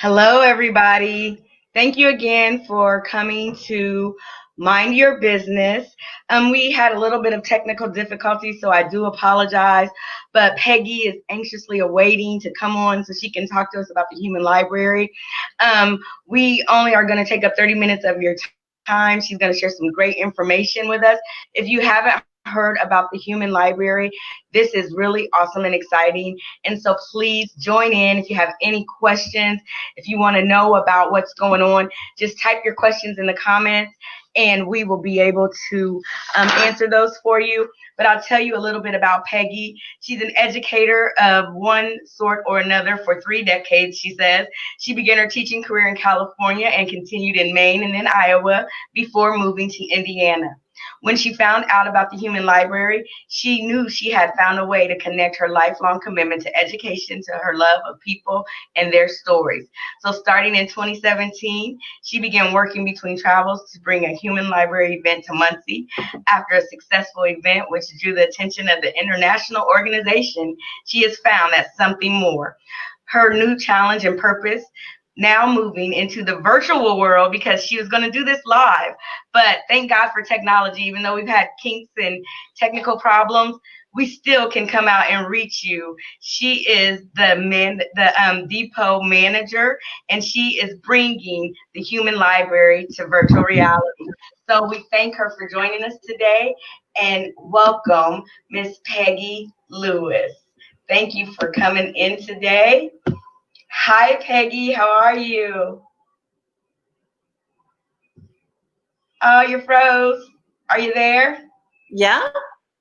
Hello, everybody. Thank you again for coming to Mind Your Business. We had a little bit of technical difficulty, so I do apologize. But Peggy is anxiously awaiting to come on so she can talk to us about the human library. We only are going to take up 30 minutes of your time. She's going to share some great information with us. If you haven't heard about the human library, this is really awesome and exciting. And so please join in if you have any questions. If you want to know about what's going on, just type your questions in the comments and we will be able to answer those for you. But I'll tell you a little bit about Peggy. She's an educator of one sort or another for 3 decades, she says. She began her teaching career in California and continued in Maine and then Iowa before moving to Indiana. When she found out about the human library, she knew she had found a way to connect her lifelong commitment to education to her love of people and their stories. So starting in 2017, she began working between travels to bring a human library event to Muncie. After a successful event, which drew the attention of the international organization, she has found that something more. Her new challenge and purpose now moving into the virtual world because she was going to do this live. But thank God for technology. Even though we've had kinks and technical problems, we still can come out and reach you. She is the depot manager, and she is bringing the human library to virtual reality. So we thank her for joining us today and welcome Miss Peggy Lewis. Thank you for coming in today. Hi, Peggy. How are you? Oh, you froze. Are you there? Yeah,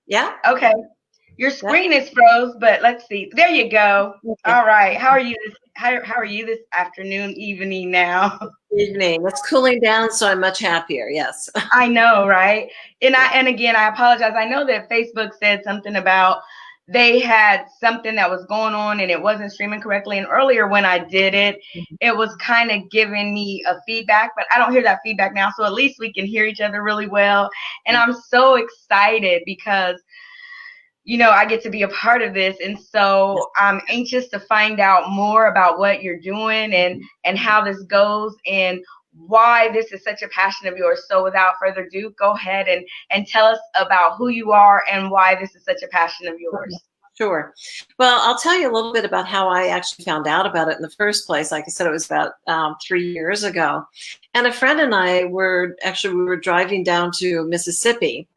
yeah, Okay. Your yeah. screen is froze, but let's see. There you go. Okay. All right. How are you this afternoon, evening now? Evening. It's cooling down, so I'm much happier. Yes. I know, right? Yeah. And again, I apologize. I know that Facebook said something about they had something that was going on and it wasn't streaming correctly. And earlier when I did it, it was kind of giving me a feedback, but I don't hear that feedback now. So at least we can hear each other really well. And I'm so excited because I get to be a part of this. And so I'm anxious to find out more about what you're doing and how this goes and why this is such a passion of yours. So without further ado, go ahead and tell us about who you are and why this is such a passion of yours. Sure. Well, I'll tell you a little bit about how I actually found out about it in the first place. Like I said, it was about 3 years ago. And a friend and I we were driving down to Mississippi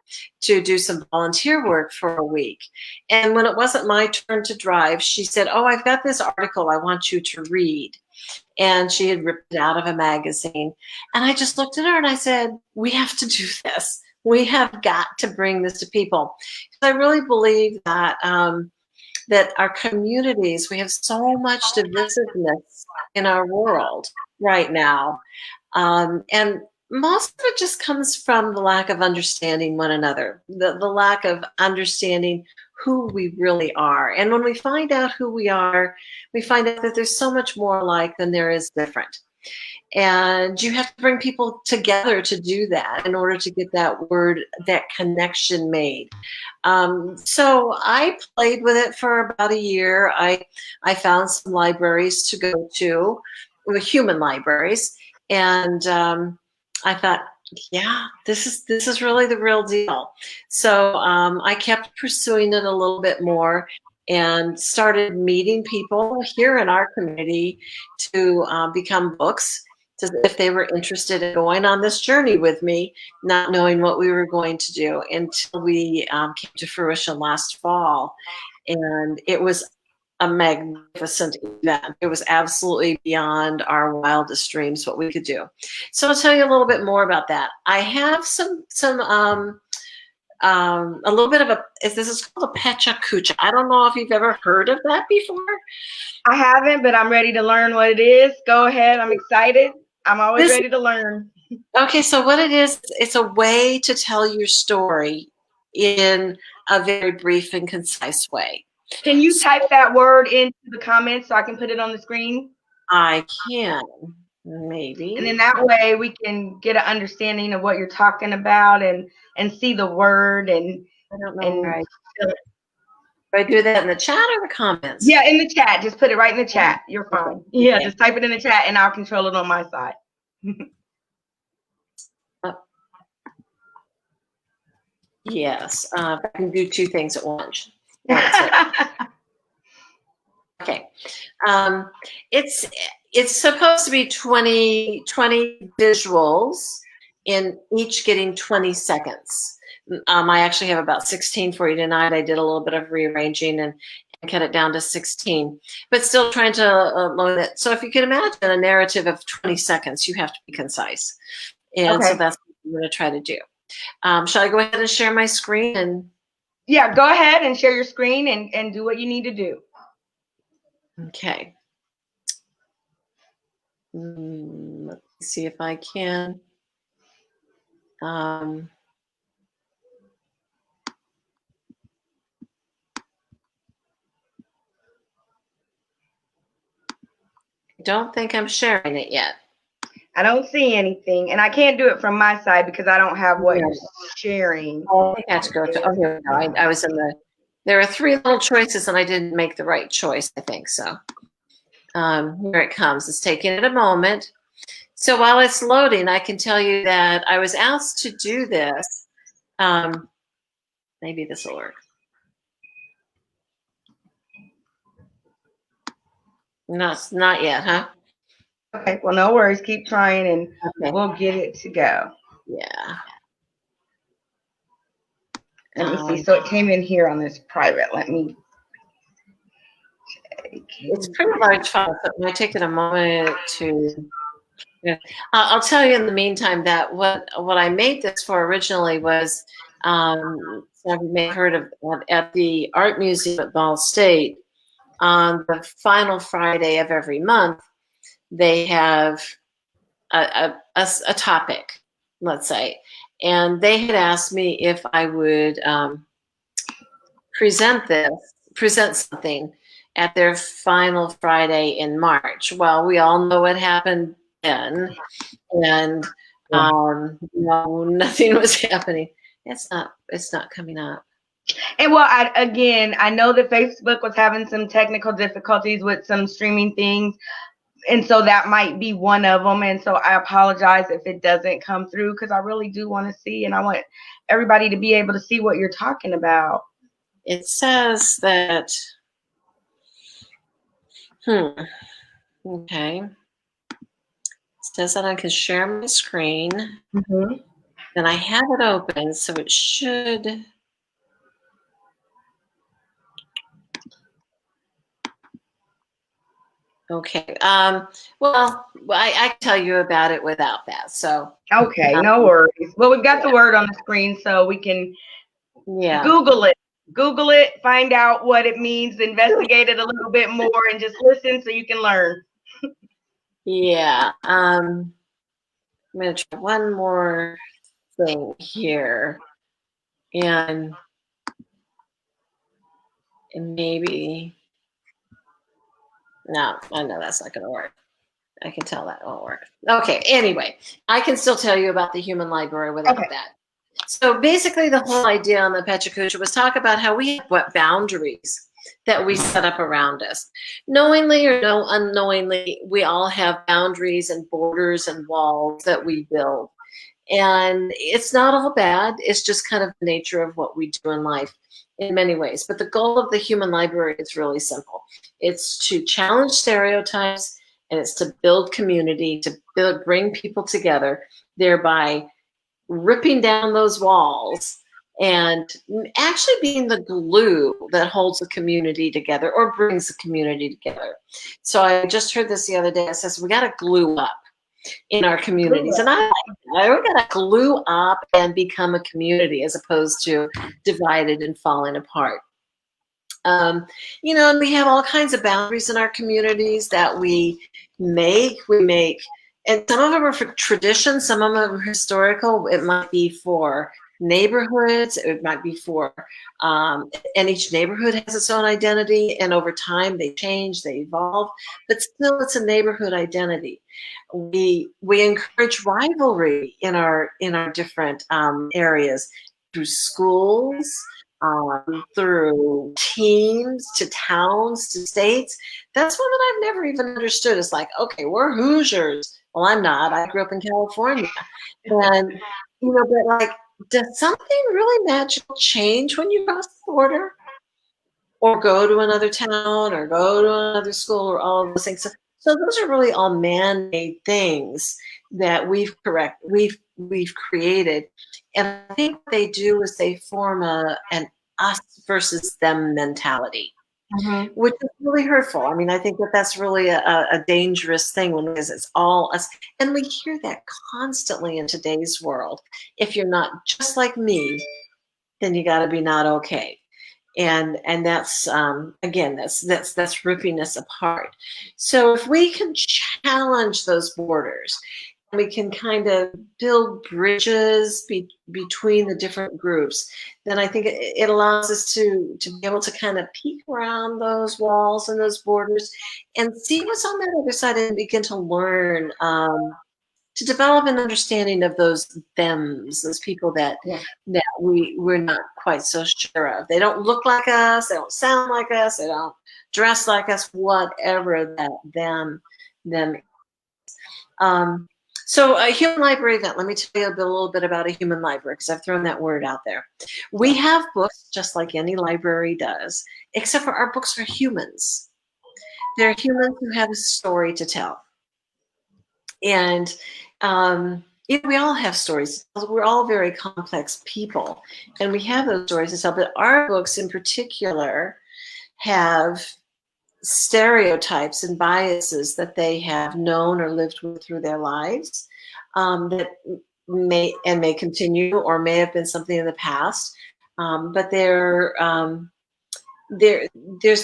to do some volunteer work for a week. And when it wasn't my turn to drive, she said, "Oh, I've got this article I want you to read." And she had ripped it out of a magazine. And I just looked at her and I said, "We have to do this. We have got to bring this to people." So I really believe that our communities, we have so much divisiveness in our world right now. And most of it just comes from the lack of understanding one another, the lack of understanding who we really are. And when we find out who we are, we find out that there's so much more alike than there is different. And you have to bring people together to do that in order to get that connection made. So I played with it for about a year. I found some libraries to go to, the human libraries, and I thought, yeah, this is really the real deal. So I kept pursuing it a little bit more and started meeting people here in our community to become books, if they were interested in going on this journey with me, not knowing what we were going to do until we came to fruition last fall. And it was a magnificent event. It was absolutely beyond our wildest dreams what we could do. So I'll tell you a little bit more about that. I have a little bit of this is called a pecha kucha. I don't know if you've ever heard of that before. I haven't, but I'm ready to learn what it is. Go ahead. I'm excited. I'm always ready to learn. Okay, so what it is, it's a way to tell your story in a very brief and concise way. Can you type that word into the comments so I can put it on the screen? I can, maybe. And then that way we can get an understanding of what you're talking about and see the word and I don't know where I do that in the chat or the comments? Yeah, in the chat. Just put it right in the chat. You're fine. Yeah, Okay. just type it in the chat and I'll control it on my side. Yes, I can do two things at once. Okay. It's supposed to be 20 visuals in each getting 20 seconds. I actually have about 16 for you tonight. I did a little bit of rearranging and cut it down to 16, but still trying to load it. So if you can imagine a narrative of 20 seconds, you have to be concise. And so that's what I'm going to try to do. Shall I go ahead and share my screen? And yeah, go ahead and share your screen and do what you need to do. Okay. Let's see if I can. I don't think I'm sharing it yet. I don't see anything, and I can't do it from my side because I don't have what you're sharing. Oh, I think I have to go to. Oh, here we go. I was in the. There are 3 little choices, and I didn't make the right choice. I think so. Here it comes. It's taking it a moment. So while it's loading, I can tell you that I was asked to do this. Maybe this will work. No, it's not yet, huh? Okay, well, no worries. Keep trying, and we'll get it to go. Yeah. Let me see. So it came in here on this private. Let me. It's pretty large file, so it might take it a moment to. Yeah. I'll tell you in the meantime that what I made this for originally was, some of you may have heard of at the Art Museum at Ball State, on the final Friday of every month, they have a topic, let's say, and they had asked me if I would present something at their final Friday in March. Well, we all know what happened then, and no, nothing was happening. It's not coming up. And well, I know that Facebook was having some technical difficulties with some streaming things, and so that might be one of them. And so I apologize if it doesn't come through because I really do want to see, and I want everybody to be able to see what you're talking about. It says that. Okay. It says that I can share my screen. And I have it open, so it should. Okay. Well, I can tell you about it without that. So. Okay, no worries. Well, we've got the word on the screen, so we can Google it. Google it, find out what it means, investigate it a little bit more, and just listen so you can learn. Yeah. I'm going to try one more thing here. And maybe. No, I know that's not going to work. I can tell that won't work. Okay, anyway, I can still tell you about the human library without that. So basically the whole idea on the Pechacucha was talk about how we have what boundaries that we set up around us. Knowingly or no unknowingly, we all have boundaries and borders and walls that we build. And it's not all bad. It's just kind of the nature of what we do in life in many ways. But the goal of the human library is really simple. It's to challenge stereotypes, and it's to build community, to bring people together, thereby ripping down those walls and actually being the glue that holds the community together or brings the community together. So I just heard this the other day. It says we got to glue up in our communities. And I like we got to glue up and become a community as opposed to divided and falling apart. You know, and we have all kinds of boundaries in our communities that we make, and some of them are for tradition, some of them are historical. It might be for neighborhoods, it might be for, and each neighborhood has its own identity, and over time they change, they evolve, but still it's a neighborhood identity. We encourage rivalry in our different areas through schools, through teams to towns to states. That's one that I've never even understood. It's like, okay, we're Hoosiers. Well, I'm not. I grew up in California. And, but like, does something really magical change when you cross the border? Or go to another town or go to another school or all of those things. So those are really all man-made things that we've created. And I think what they do is they form an us versus them mentality, Mm-hmm. which is really hurtful. I mean, I think that that's really a dangerous thing when it's all us. And we hear that constantly in today's world. If you're not just like me, then you got to be not okay. And that's again that's ripping us apart. So if we can challenge those borders, we can kind of build bridges between the different groups, then I think it allows us to be able to kind of peek around those walls and those borders and see what's on that other side and begin to learn, to develop an understanding of those thems, those people that Yeah. we're not quite so sure of. They don't look like us, they don't sound like us, they don't dress like us, whatever that them. Um, so a human library event. Let me tell you a little bit about a human library because I've thrown that word out there. We have books just like any library does, except for our books are humans. They're humans who have a story to tell. And we all have stories. We're all very complex people, and we have those stories to tell. But our books, in particular, have stereotypes and biases that they have known or lived with through their lives, that may continue or may have been something in the past. But there's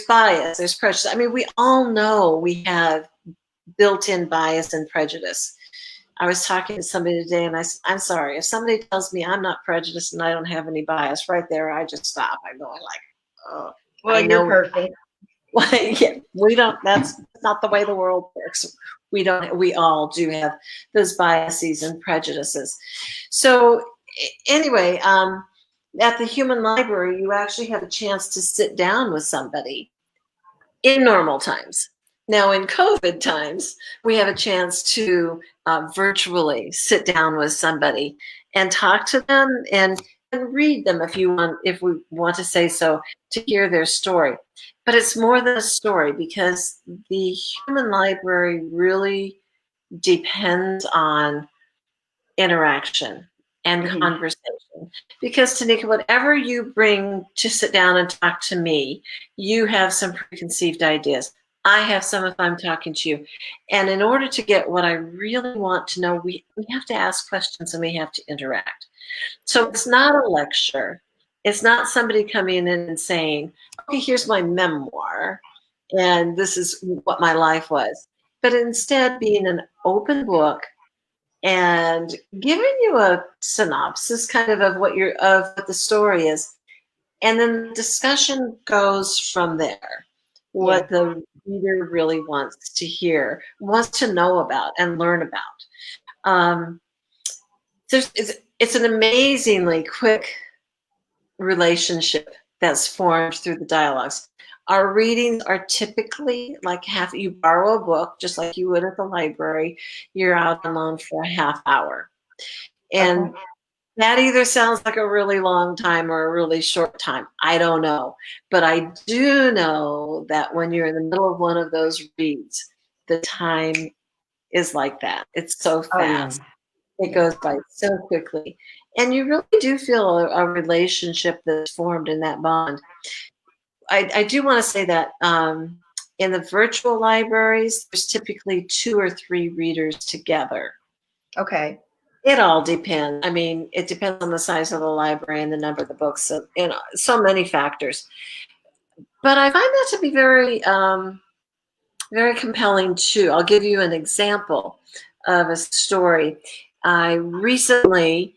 bias, there's prejudice. I mean, we all know we have built-in bias and prejudice. I was talking to somebody today, and I'm sorry, if somebody tells me I'm not prejudiced and I don't have any bias, right there, I just stop. I'm going like, oh, Well, I you're know. perfect. Yeah, we don't. That's not the way the world works. We don't. We all do have those biases and prejudices. So anyway, at the human library, you actually have a chance to sit down with somebody in normal times. Now, in COVID times, we have a chance to virtually sit down with somebody and talk to them and read them if we want to say so, to hear their story. But it's more than a story because the human library really depends on interaction and Mm-hmm. conversation. Because Tanika, whatever you bring to sit down and talk to me, you have some preconceived ideas. I have some if I'm talking to you. And in order to get what I really want to know, we have to ask questions and we have to interact. So it's not a lecture. It's not somebody coming in and saying, okay, here's my memoir, and this is what my life was. But instead being an open book and giving you a synopsis kind of what the story is, and then the discussion goes from there, Yeah. what the reader really wants to hear, wants to know about and learn about. um, it's an amazingly quick relationship that's formed through the dialogues. Our readings are typically like you borrow a book just like you would at the library. You're out alone for a half hour. Okay. And that either sounds like a really long time or a really short time. I don't know. But I do know that when you're in the middle of one of those reads, the time is like that. It's so Oh yeah. fast. It Yeah. goes by so quickly. And you really do feel a relationship that's formed in that bond. I do want to say that in the virtual libraries, there's typically 2 or 3 readers together. Okay. It all depends. I mean, it depends on the size of the library and the number of the books, so, so many factors. But I find that to be very compelling too. I'll give you an example of a story. I recently,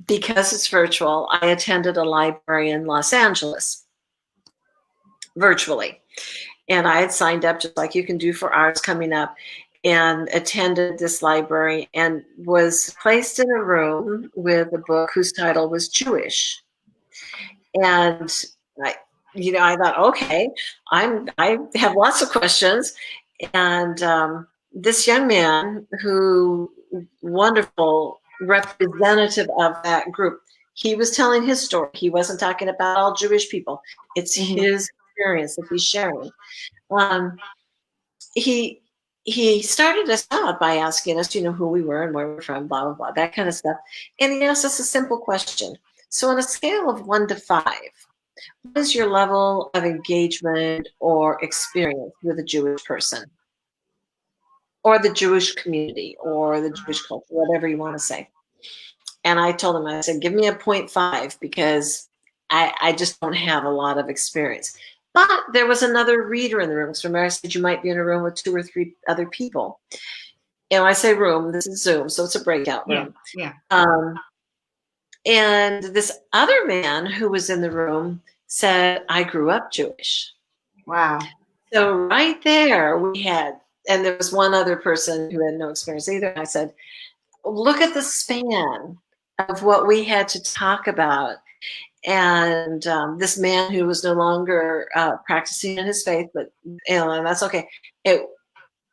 because it's virtual, I attended a library in Los Angeles virtually. And I had signed up just like you can do for ours coming up, and attended this library and was placed in a room with a book whose title was Jewish. And I, I thought, okay, I have lots of questions. And this young man, who wonderful representative of that group, he was telling his story. He wasn't talking about all Jewish people. It's his experience that he's sharing. Um, he he started us out by asking us, who we were and where we're from, blah blah blah, that kind of stuff. And he asked us a simple question. So, on a scale of 1 to 5, what is your level of engagement or experience with a Jewish person, or the Jewish community, or the Jewish culture, whatever you want to say? And I told him, I said, give me a 0.5 because I just don't have a lot of experience. But there was another reader in the room. So remember, I said you might be in a room with 2 or 3 other people. And when I say room, this is Zoom, so it's a breakout room. Yeah. And this other man who was in the room said, I grew up Jewish. Wow. So right there we had, and there was one other person who had no experience either. And I said, look at the span of what we had to talk about. And this man who was no longer practicing in his faith, but and that's okay.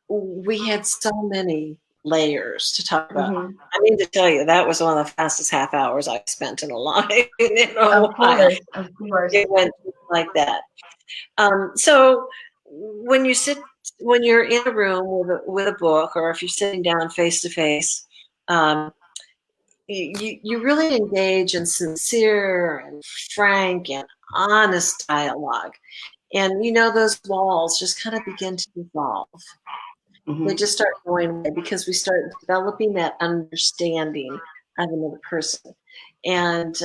We had so many layers to talk about. I mean, to tell you, that was one of the fastest half hours I've spent in a while. Of course. It went like that. So when you're in a room with a book, or if you're sitting down face to face, you really engage in sincere and frank and honest dialogue. And those walls just kind of begin to dissolve. They just start going away because we start developing that understanding of another person. And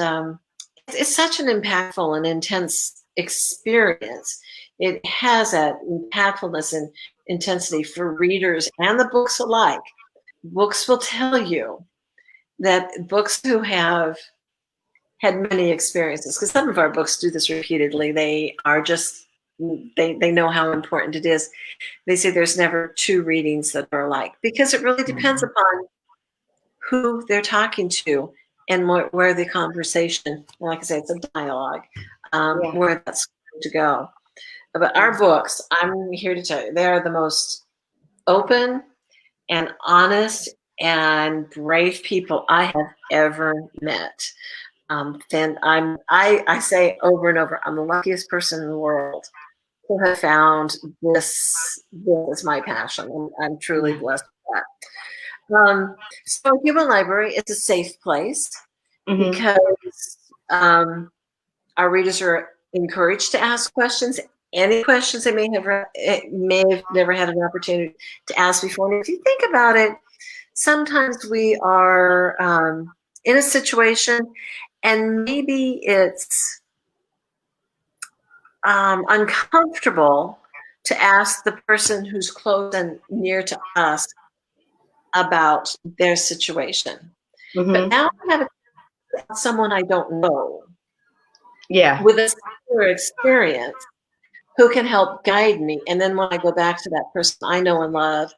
it's such an impactful and intense experience. It has that impactfulness and intensity for readers and the books alike. Books will tell you that books who have had many experiences, because some of our books do this repeatedly, they are just, they know how important it is. They say there's never 2 readings that are alike, because it really depends upon who they're talking to and where the conversation, like I say, it's a dialogue, where that's going to go. But our books, I'm here to tell you, they are the most open and honest and brave people I have ever met. And I say over and over, I'm the luckiest person in the world who have found this is my passion. I'm truly blessed with that. So Human Library is a safe place because our readers are encouraged to ask questions. Any questions they may have never had an opportunity to ask before. And if you think about it, sometimes we are in a situation, and maybe it's uncomfortable to ask the person who's close and near to us about their situation. But now I have someone I don't know, with a similar experience, who can help guide me. And then when I go back to that person I know and love,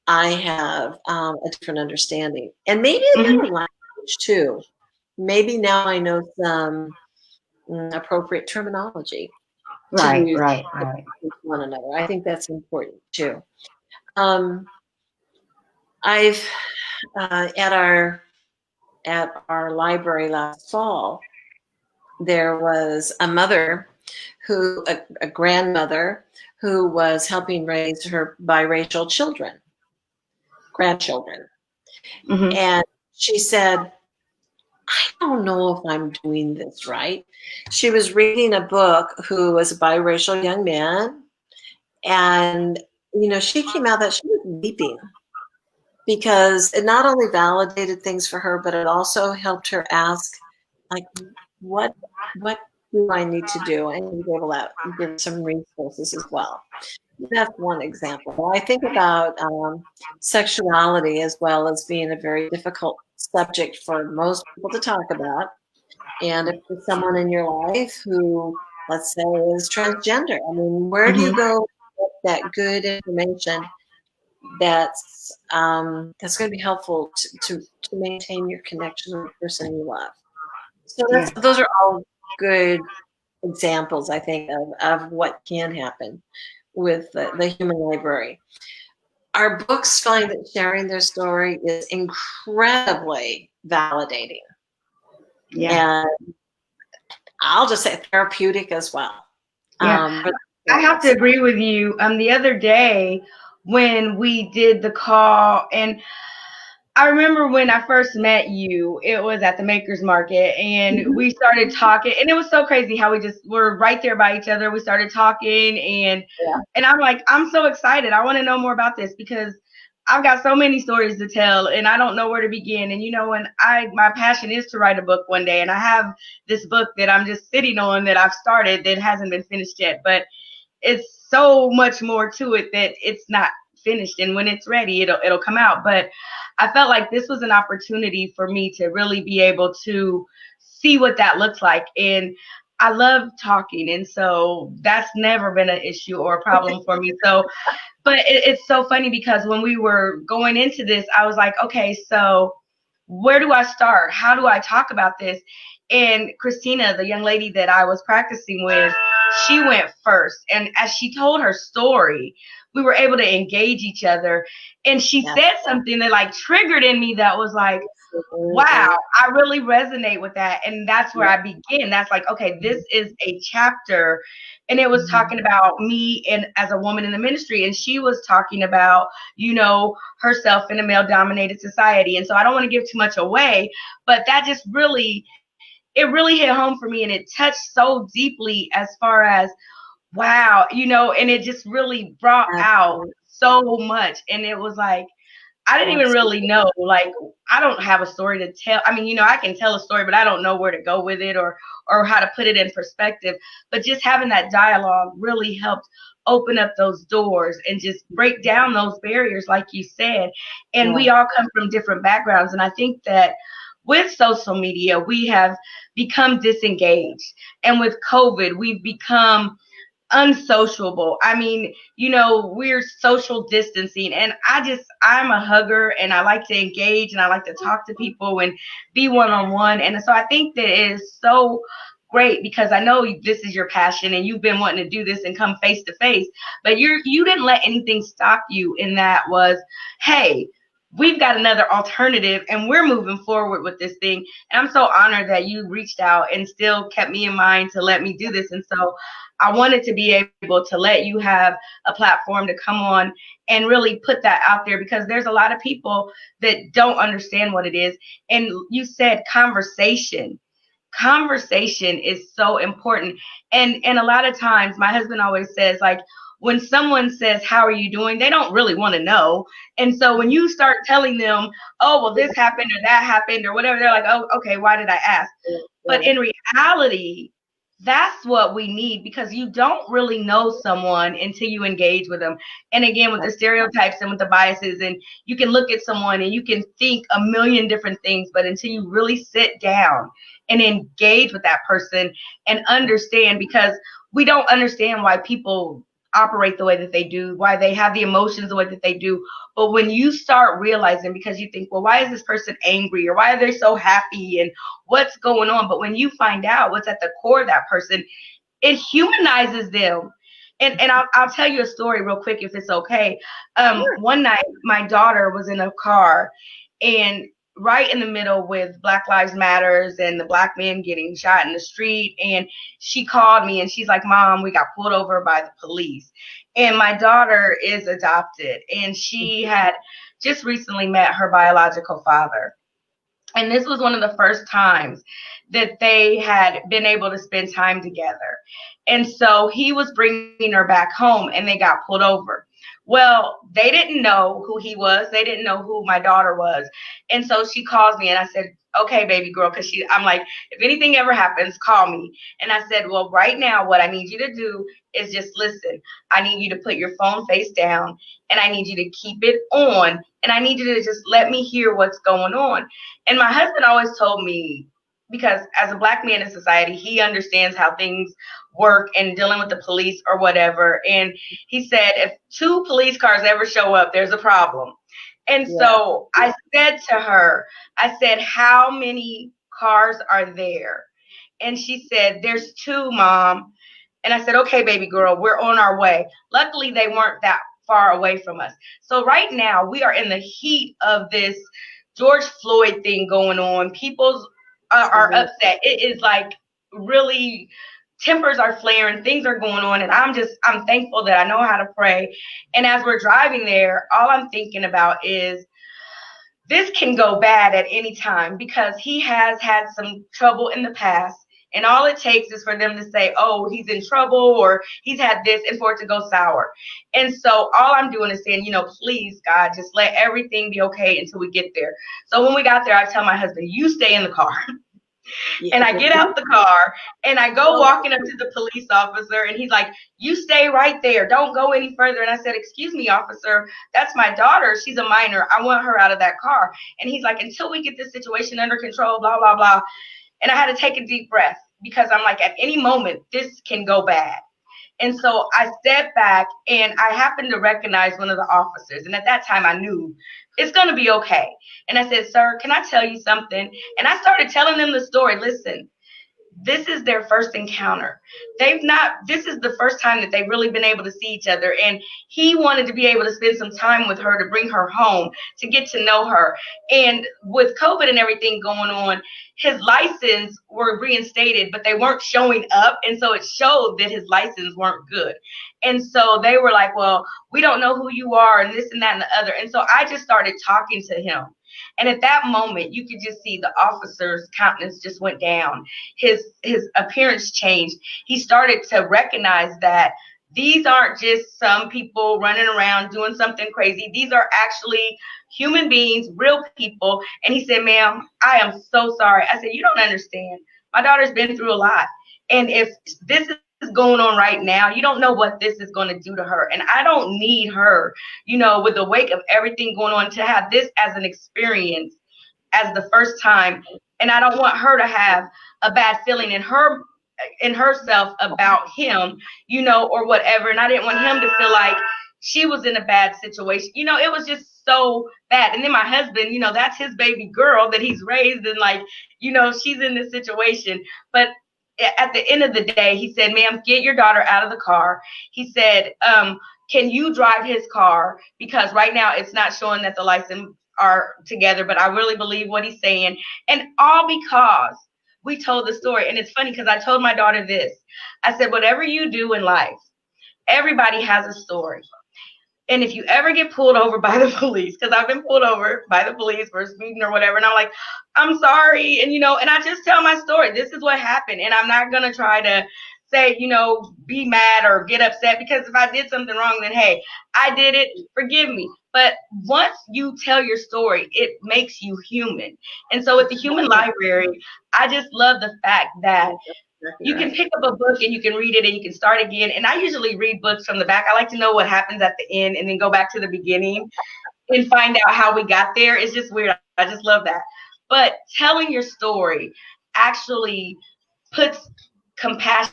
I have a different understanding, and maybe a better language too. Maybe now I know some appropriate terminology to use with one another. I think that's important too. I've at our library last fall, there was a mother a grandmother who was helping raise her biracial grandchildren. And she said, I don't know if I'm doing this right. She was reading a book who was a biracial young man. And, she came out that she was weeping because it not only validated things for her, but it also helped her ask, like, what do I need to do? I need to be able to give some resources as well. That's one example. I think about sexuality as well as being a very difficult subject for most people to talk about. And if there's someone in your life who, let's say, is transgender, I mean, where do you go with that good information that's going to be helpful to maintain your connection with the person you love? So those are all good examples, I think, of what can happen with the human library. Our books find that sharing their story is incredibly validating. Yeah. And I'll just say therapeutic as well. Yeah. For the I have to experience. agree with you. The other day when we did the call, and I remember when I first met you, it was at the Makers Market, and Mhm. we started talking, and it was so crazy how we just were right there by each other. We started talking, Yeah. and I'm like, I'm so excited. I want to know more about this because I've got so many stories to tell, and I don't know where to begin. And when my passion is to write a book one day, and I have this book that I'm just sitting on that I've started that hasn't been finished yet, but it's so much more to it that it's not finished, and when it's ready it'll come out. But I felt like this was an opportunity for me to really be able to see what that looks like, and I love talking, and so that's never been an issue or a problem for me. So but it's so funny because when we were going into this, I was like, okay, so where do I start? How do I talk about this? And Christina, the young lady that I was practicing with, she went first. And as she told her story, we were able to engage each other. And she Yeah. said something that like triggered in me that was like, wow, I really resonate with that. And that's where Yeah. I begin. That's like, okay, this is a chapter. And it was Mhm. talking about me and as a woman in the ministry. And she was talking about, herself in a male dominated society. And so I don't want to give too much away, but that just it really hit home for me. And it touched so deeply as far as, wow, and it just really brought out Absolutely. so much. And it was like, I didn't even really Absolutely. know, like, I don't have a story to tell. I mean, I can tell a story, but I don't know where to go with it or how to put it in perspective. But just having that dialogue really helped open up those doors and just break down those barriers, like you said. And Yeah. we all come from different backgrounds. And I think that with social media, we have become disengaged. And with COVID, we've become unsociable. I mean, we're social distancing, and I'm a hugger, and I like to engage, and I like to talk to people and be one on one. And so I think that it is so great because I know this is your passion and you've been wanting to do this and come face to face, but you didn't let anything stop you. And that was, hey, we've got another alternative and we're moving forward with this thing. And I'm so honored that you reached out and still kept me in mind to let me do this. And so I wanted to be able to let you have a platform to come on and really put that out there because there's a lot of people that don't understand what it is. And you said conversation. Conversation is so important. And a lot of times my husband always says, like, when someone says, how are you doing? They don't really want to know. And so when you start telling them, oh, well, this happened or that happened or whatever, they're like, oh, okay, why did I ask? But Yeah. in reality, that's what we need because you don't really know someone until you engage with them. And again, with the stereotypes and with the biases, and you can look at someone and you can think a million different things, but until you really sit down and engage with that person and understand, because we don't understand why people operate the way that they do, why they have the emotions the way that they do. But when you start realizing, because you think, well, why is this person angry or why are they so happy and what's going on? But when you find out what's at the core of that person, it humanizes them. And I'll tell you a story real quick if it's okay. Sure. One night, my daughter was in a car, and right in the middle with Black Lives Matters and the black men getting shot in the street. And she called me and she's like, Mom, we got pulled over by the police. And my daughter is adopted, and she had just recently met her biological father. And this was one of the first times that they had been able to spend time together. And so he was bringing her back home and they got pulled over. Well, they didn't know who he was. They didn't know who my daughter was. And so she calls me and I said, okay, baby girl, because I'm like, if anything ever happens, call me. And I said, well, right now, what I need you to do is just listen. I need you to put your phone face down and I need you to keep it on. And I need you to just let me hear what's going on. And my husband always told me, because as a black man in society, he understands how things work and dealing with the police or whatever. And he said, if two police cars ever show up, there's a problem. And Yeah. so I said to her, I said, how many cars are there? And she said, "There's two, Mom." And I said, "Okay, baby girl, we're on our way." Luckily, they weren't that far away from us. So right now, we are in the heat of this George Floyd thing going on. People are upset. It is like really, tempers are flaring, things are going on, and I'm thankful that I know how to pray. And as we're driving there, all I'm thinking about is this can go bad at any time because he has had some trouble in the past. And all it takes is for them to say, "Oh, he's in trouble," or "He's had this," and for it to go sour. And so all I'm doing is saying, "Please, God, just let everything be okay until we get there." So when we got there, I tell my husband, "You stay in the car." And I get out the car and I go walking up to the police officer, and he's like, "You stay right there. Don't go any further." And I said, "Excuse me, officer, that's my daughter. She's a minor. I want her out of that car." And he's like, "Until we get this situation under control, blah, blah, blah." And I had to take a deep breath because I'm like, at any moment, this can go bad. And so I stepped back and I happened to recognize one of the officers. And at that time, I knew it's going to be okay. And I said, "Sir, can I tell you something?" And I started telling them the story. "Listen, this is their first encounter. This is the first time that they've really been able to see each other. And he wanted to be able to spend some time with her, to bring her home, to get to know her. And with COVID and everything going on, his license were reinstated, but they weren't showing up. And so it showed that his license weren't good. And so they were like, "Well, we don't know who you are," and this and that and the other. And so I just started talking to him. And at that moment, you could just see the officer's countenance just went down. His appearance changed. He started to recognize that these aren't just some people running around doing something crazy. These are actually human beings, real people. And he said, "Ma'am, I am so sorry." I said, "You don't understand. My daughter's been through a lot. And if this is going on right now, you don't know what this is going to do to her. And I don't need her, with the wake of everything going on, to have this as an experience as the first time. And I don't want her to have a bad feeling in herself about him, or whatever. And I didn't want him to feel like she was in a bad situation. It was just so bad. And then my husband, that's his baby girl that he's raised, and like, she's in this situation. But at the end of the day, he said, "Ma'am, get your daughter out of the car." He said, "Can you drive his car? Because right now it's not showing that the license are together, but I really believe what he's saying." And all because we told the story. And it's funny because I told my daughter this. I said, "Whatever you do in life, everybody has a story. And if you ever get pulled over by the police," because I've been pulled over by the police for speeding or whatever, and I'm like, "I'm sorry," and and I just tell my story. This is what happened, and I'm not gonna try to say, be mad or get upset, because if I did something wrong, then hey, I did it. Forgive me. But once you tell your story, it makes you human. And so with the Human Library, I just love the fact that you can pick up a book and you can read it and you can start again. And I usually read books from the back. I like to know what happens at the end and then go back to the beginning and find out how we got there. It's just weird. I just love that. But telling your story actually puts compassion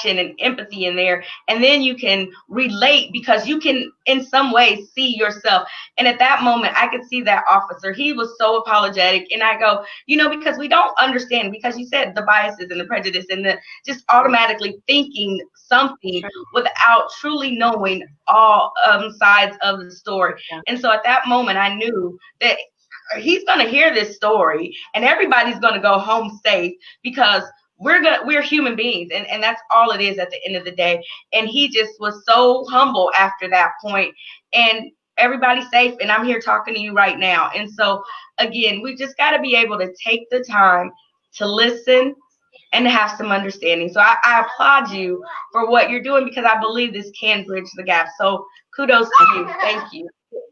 and empathy in there, and then you can relate because you can in some way see yourself. And at that moment, I could see that officer. He was so apologetic, and I go, because we don't understand, because you said the biases and the prejudice and the just automatically thinking something without truly knowing all sides of the story. And so at that moment, I knew that he's going to hear this story and everybody's going to go home safe, because we're human beings, and that's all it is at the end of the day. And he just was so humble after that point, and everybody's safe, and I'm here talking to you right now. And so again, we just got to be able to take the time to listen and to have some understanding. So I applaud you for what you're doing, because I believe this can bridge the gap. So kudos to you. Thank you.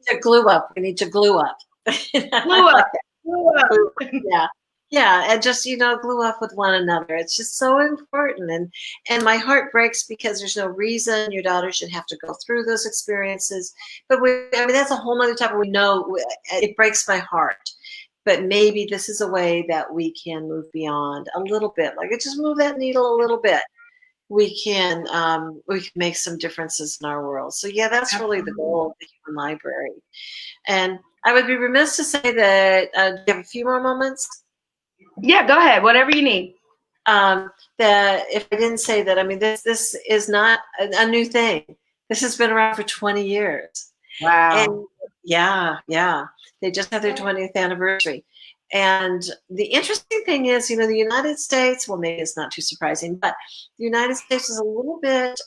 To glue up. We need to glue up. Glue up. Glue up. Yeah. Yeah, and just, glue up with one another. It's just so important. And my heart breaks because there's no reason your daughter should have to go through those experiences. But that's a whole nother topic. We know it breaks my heart. But maybe this is a way that we can move beyond a little bit. Like, just move that needle a little bit. We can make some differences in our world. So yeah, that's really the goal of the Human Library. And I would be remiss to say that, do you have a few more moments? Yeah, go ahead. Whatever you need. that if I didn't say that, I mean, this is not a new thing. This has been around for 20 years. And Wow. yeah, they just had their 20th anniversary. And the interesting thing is, the United States, well, maybe it's not too surprising, but the United States is a little bit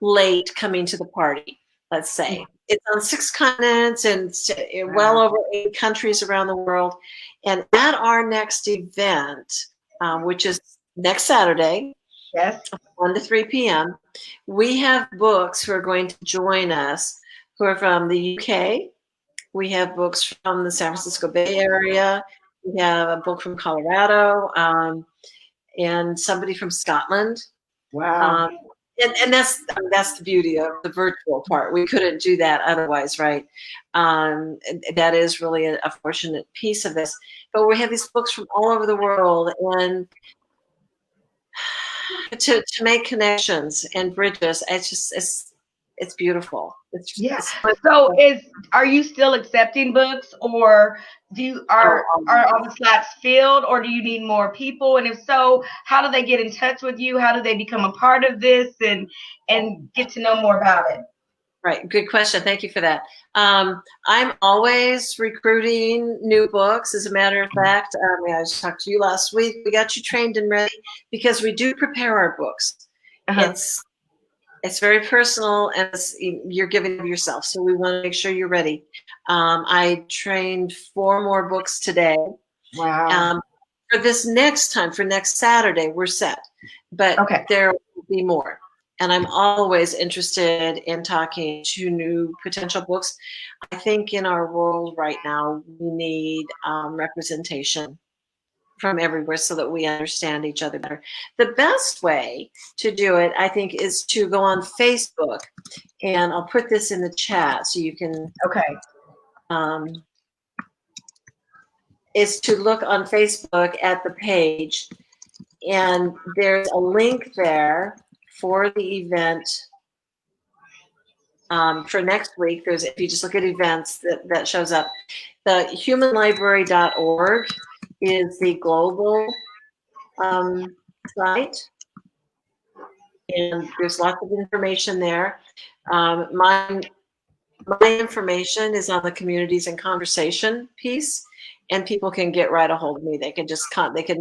late coming to the party, let's say. It's on 6 continents and well Wow. over 8 countries around the world. And at our next event, which is next Saturday, Yes. 1 to 3 p.m., we have books who are going to join us who are from the UK. We have books from the San Francisco Bay Area. We have a book from Colorado, and somebody from Scotland. Wow. Um, and that's the beauty of the virtual part. We couldn't do that otherwise, right? That is really a fortunate piece of this. But we have these books from all over the world, and to make connections and bridges, it's beautiful. Yeah. It's So are you still accepting books, or are all the slots filled, or do you need more people? And if so, how do they get in touch with you? How do they become a part of this and get to know more about it? Right. Good question. Thank you for that. I'm always recruiting new books. As a matter of fact, I just talked to you last week. We got you trained and ready because we do prepare our books. Uh-huh. It's very personal, and you're giving of yourself. So we want to make sure you're ready. I trained 4 more books today. Wow. For this next time, for next Saturday, we're set. But Okay. there will be more. And I'm always interested in talking to new potential books. I think in our world right now, we need representation from everywhere so that we understand each other better. The best way to do it, I think, is to go on Facebook. And I'll put this in the chat so you can, Okay. is to look on Facebook at the page. And there's a link there for the event for next week. If you just look at events, that shows up. The humanlibrary.org is the global site, and there's lots of information there. My information is on the communities and conversation piece, and people can get right a hold of me. They can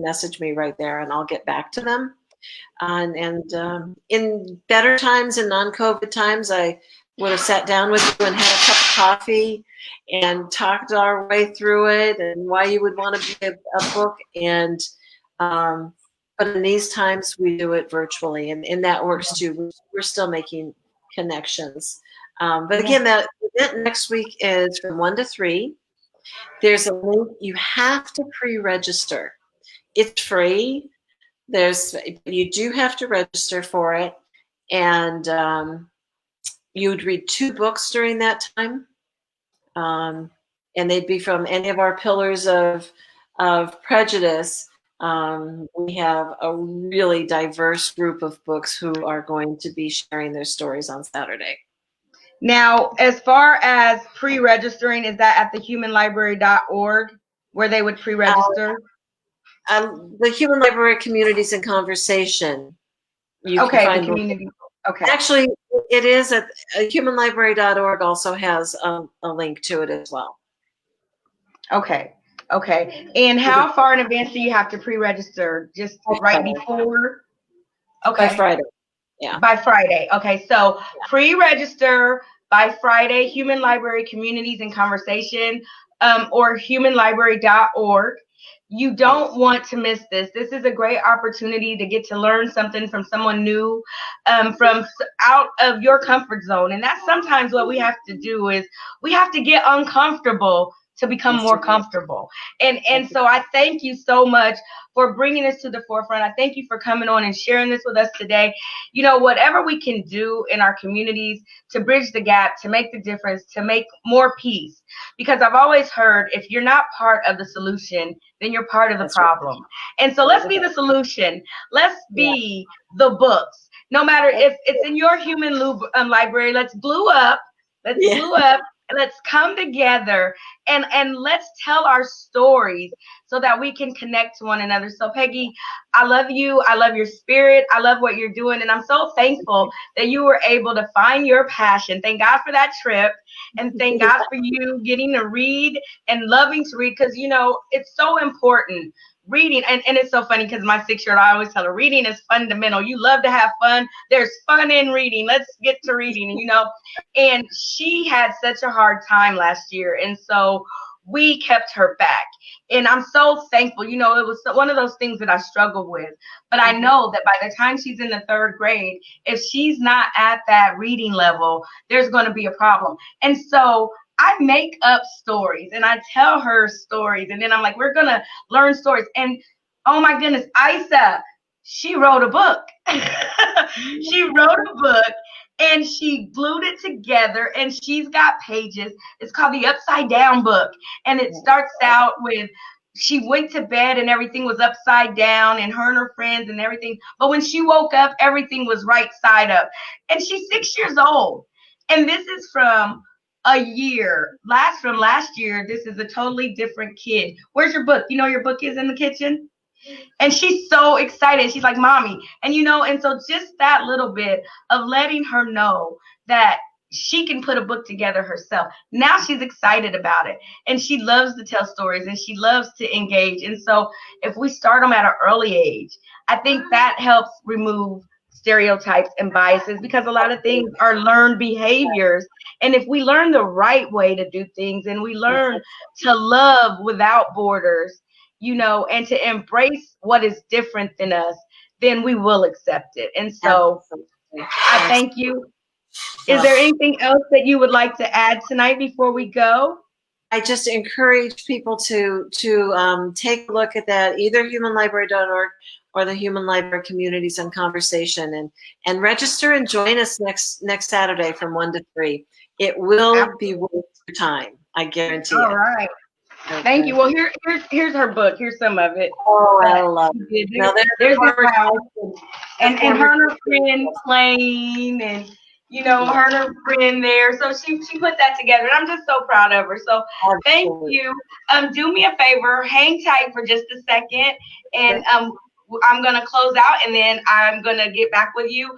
message me right there, and I'll get back to them. And in better times and non-COVID times, I would have sat down with you and had a cup of coffee and talked our way through it and why you would want to be a book. And but in these times, we do it virtually, and that works too. We're still making connections. But again, that event next week is from 1 to 3. There's a link. You have to pre-register. It's free. You do have to register for it, and you would read 2 books during that time, and they'd be from any of our pillars of prejudice. We have a really diverse group of books who are going to be sharing their stories on Saturday. Now, as far as pre-registering, is that at the humanlibrary.org where they would pre-register? The Human Library Communities in Conversation. You can Okay, the find community. Okay. Actually, it is at humanlibrary.org also has a link to it as well. Okay. Okay. And how far in advance do you have to pre-register? Just right before? Okay. By Friday. Yeah. By Friday. Okay. So pre-register by Friday, Human Library Communities in Conversation, or humanlibrary.org. You don't want to miss this. This is a great opportunity to get to learn something from someone new, from out of your comfort zone. And that's sometimes what we have to do is we have to get uncomfortable to become more comfortable. And so I thank you so much for bringing this to the forefront. I thank you for coming on and sharing this with us today. Whatever we can do in our communities to bridge the gap, to make the difference, to make more peace. Because I've always heard, if you're not part of the solution, then you're part of the problem. Right. And so let's be the solution. Let's be the books. No matter if it's in your human library, let's glue up. Let's glue up let's come together and let's tell our stories so that we can connect to one another. So Peggy, I love you. I love your spirit. I love what you're doing. And I'm so thankful that you were able to find your passion. Thank God for that trip. And thank God for you getting to read and loving to read, because, it's so important. Reading, and it's so funny because my 6-year-old, I always tell her, reading is fundamental. You love to have fun. There's fun in reading. Let's get to reading, and she had such a hard time last year. And so we kept her back. And I'm so thankful. It was one of those things that I struggled with. But I know that by the time she's in the third grade, if she's not at that reading level, there's going to be a problem. And so I make up stories and I tell her stories. And then I'm like, we're going to learn stories. And oh my goodness, Isa, she wrote a book. She wrote a book and she glued it together, and she's got pages. It's called the Upside Down book. And it starts out with, she went to bed and everything was upside down, and her friends and everything. But when she woke up, everything was right side up. And she's 6 years old. And this is from from last year. This is a totally different kid. Where's your book? Your book is in the kitchen. And she's so excited. She's like, Mommy. And so just that little bit of letting her know that she can put a book together herself. Now she's excited about it. And she loves to tell stories and she loves to engage. And so if we start them at an early age, I think that helps remove stereotypes and biases, because a lot of things are learned behaviors. And if we learn the right way to do things and we learn to love without borders, and to embrace what is different than us, then we will accept it. And so I thank you. Is there anything else that you would like to add tonight before we go? I just encourage people to take a look at that, either humanlibrary.org or the Human Library Communities and Conversation, and register and join us next Saturday from 1 to 3. It will be worth your time. I guarantee it. All right. Okay. Thank you. Well, here's her book. Here's some of it. Oh, I love it. Now there's her house and her and her friend playing, and her and her friend there. So she put that together, and I'm just so proud of her. So thank you. Do me a favor, hang tight for just a second, and I'm gonna close out, and then I'm gonna get back with you.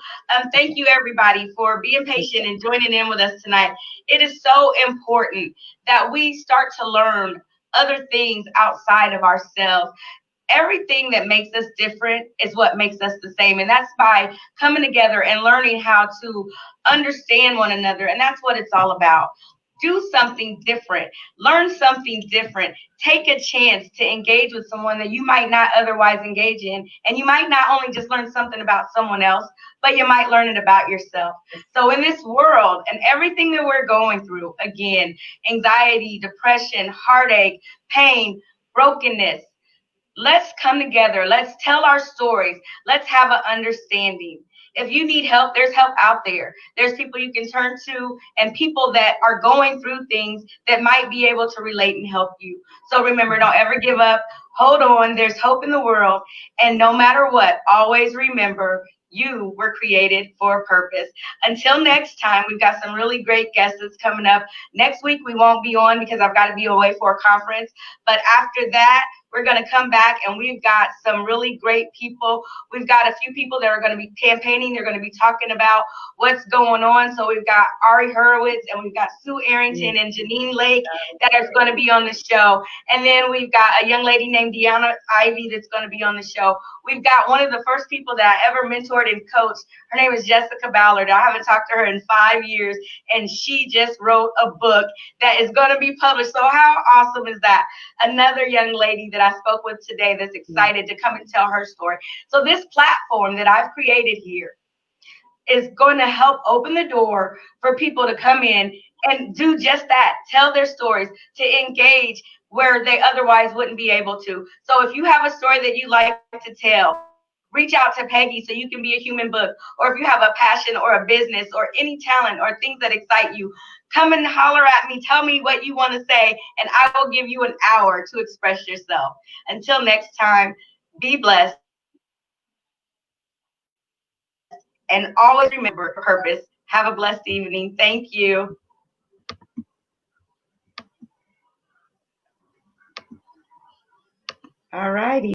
Thank you everybody for being patient and joining in with us tonight. It is so important that we start to learn other things outside of ourselves. Everything that makes us different is what makes us the same. And that's by coming together and learning how to understand one another. And that's what it's all about. Do something different, learn something different, take a chance to engage with someone that you might not otherwise engage in. And you might not only just learn something about someone else, but you might learn it about yourself. So in this world and everything that we're going through, again, anxiety, depression, heartache, pain, brokenness, let's come together. Let's tell our stories. Let's have an understanding. If you need help, there's help out there. There's people you can turn to, and people that are going through things that might be able to relate and help you. So remember, don't ever give up. Hold on. There's hope in the world. And no matter what, always remember, you were created for a purpose. Until next time, we've got some really great guests that's coming up. Next week, we won't be on because I've got to be away for a conference. But after that, we're going to come back, and we've got some really great people. We've got a few people that are going to be campaigning. They're going to be talking about what's going on. So we've got Ari Hurwitz, and we've got Sue Arrington and Janine Lake that is going to be on the show. And then we've got a young lady named Deanna Ivy that's going to be on the show. We've got one of the first people that I ever mentored and coached. Her name is Jessica Ballard. I haven't talked to her in 5 years, and she just wrote a book that is going to be published. So how awesome is that? Another young lady that I spoke with today that's excited to come and tell her story. So this platform that I've created here is going to help open the door for people to come in and do just that, tell their stories, to engage where they otherwise wouldn't be able to. So if you have a story that you like to tell, reach out to Peggy so you can be a human book. Or if you have a passion or a business or any talent or things that excite you, come and holler at me. Tell me what you want to say, and I will give you an hour to express yourself. Until next time, be blessed. And always remember purpose. Have a blessed evening. Thank you. All righty.